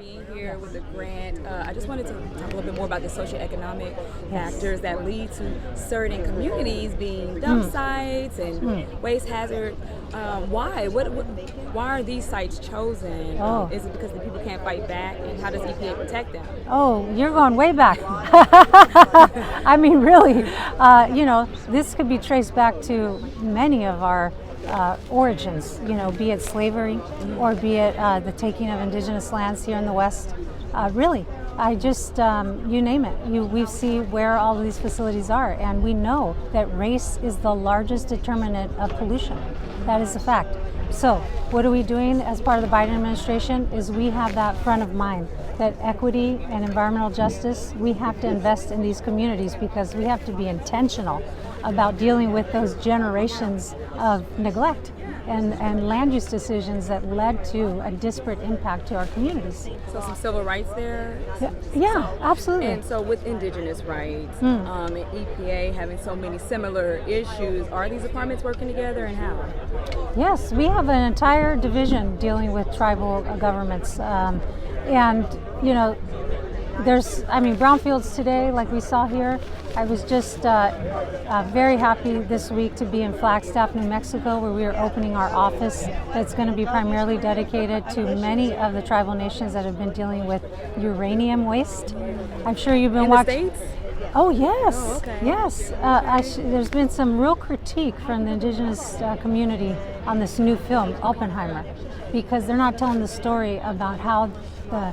being here with the grant. I just wanted to talk a little bit more about the socioeconomic factors that lead to certain communities being dump sites and waste hazard. Why? Why are these sites chosen? Is it because the people can't fight back? And how does EPA protect them? Oh, you're going way back. I mean, really, this could be traced back to many of our origins, be it slavery or be it the taking of indigenous lands here in the West. Really, I just, you name it. We see where all of these facilities are, and we know that race is the largest determinant of pollution. That is a fact. So what are we doing as part of the Biden administration is we have that front of mind, that equity and environmental justice, we have to invest in these communities because we have to be intentional about dealing with those generations of neglect and land use decisions that led to a disparate impact to our communities. So some civil rights there? Yeah, absolutely. And so with indigenous rights and EPA having so many similar issues, are these departments working together and how? Yes, we have an entire division dealing with tribal governments. There's brownfields today, like we saw here. I was just very happy this week to be in Flagstaff, New Mexico, where we are opening our office that's going to be primarily dedicated to many of the tribal nations that have been dealing with uranium waste. I'm sure you've been watching. The States? Oh, yes. Oh, okay. Yes. There's been some real critique from the indigenous community on this new film, Oppenheimer, because they're not telling the story about how the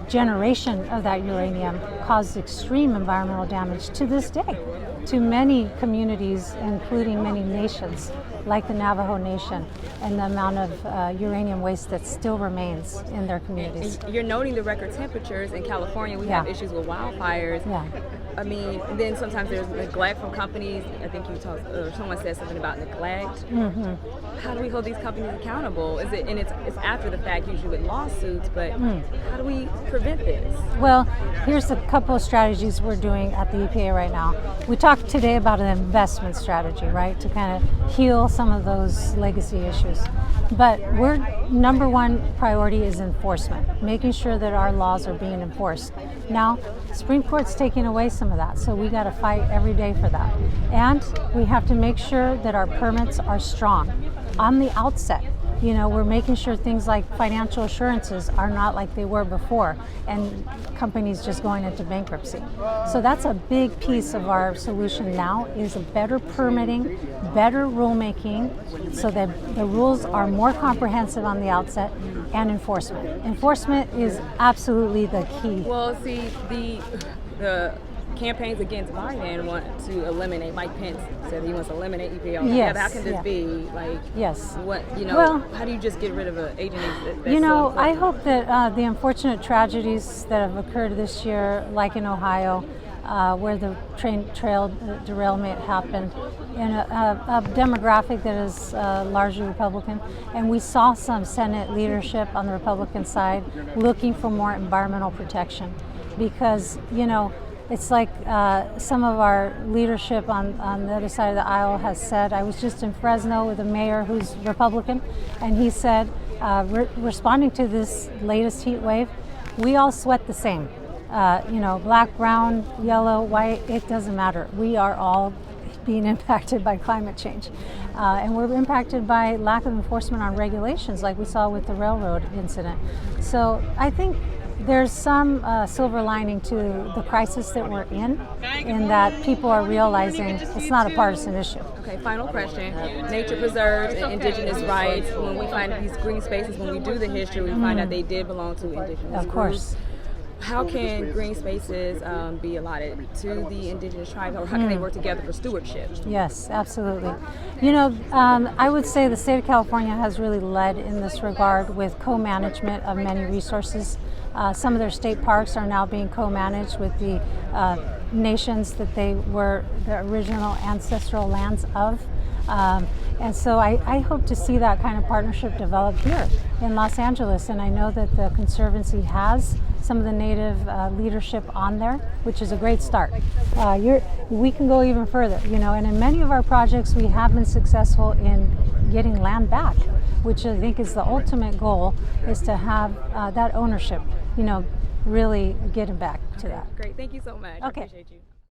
generation of that uranium caused extreme environmental damage to this day to many communities, including many nations like the Navajo Nation, and the amount of uranium waste that still remains in their communities. And you're noting the record temperatures in California. We have issues with wildfires. Yeah. I mean, then sometimes there's neglect from companies. I think someone said something about neglect. How do we hold these companies accountable? It's after the fact, usually with lawsuits, but how do we prevent this? Well, here's a couple of strategies we're doing at the EPA right now. We talked today about an investment strategy, right, to kind of heal some of those legacy issues. But our number one priority is enforcement, making sure that our laws are being enforced. Now, Supreme Court's taking away some of that, so we got to fight every day for that. And we have to make sure that our permits are strong on the outset. We're making sure things like financial assurances are not like they were before, and companies just going into bankruptcy. So that's a big piece of our solution now, is a better permitting, better rulemaking, so that the rules are more comprehensive on the outset, and enforcement. Enforcement is absolutely the key. Well, see, the campaigns against Biden want to eliminate. Mike Pence said he wants to eliminate EPA. Yes, how can this be? Yes. How do you just get rid of an agency? I hope that the unfortunate tragedies that have occurred this year, like in Ohio, where the train derailment happened in a demographic that is largely Republican, and we saw some Senate leadership on the Republican side looking for more environmental protection, because it's like some of our leadership on the other side of the aisle has said. I was just in Fresno with a mayor who's Republican, and he said, responding to this latest heat wave, we all sweat the same. Black, brown, yellow, white, it doesn't matter. We are all being impacted by climate change. And we're impacted by lack of enforcement on regulations, like we saw with the railroad incident. So I think there's some silver lining to the crisis that we're in that people are realizing it's not a partisan issue. Okay, final question. Nature preserves and indigenous rights. When we find these green spaces, when we do the history, we find out they did belong to indigenous Of course. groups. How can green spaces be allotted to the indigenous tribes, or how can they work together for stewardship? Yes, absolutely. I would say the state of California has really led in this regard with co-management of many resources. Some of their state parks are now being co-managed with the nations that they were the original ancestral lands of. And so I hope to see that kind of partnership develop here in Los Angeles. And I know that the Conservancy has some of the native leadership on there, which is a great start. We can go even further, and in many of our projects we have been successful in getting land back. which I think is the ultimate goal, is to have that ownership, really getting back to that. Great, thank you so much. I Okay. appreciate you.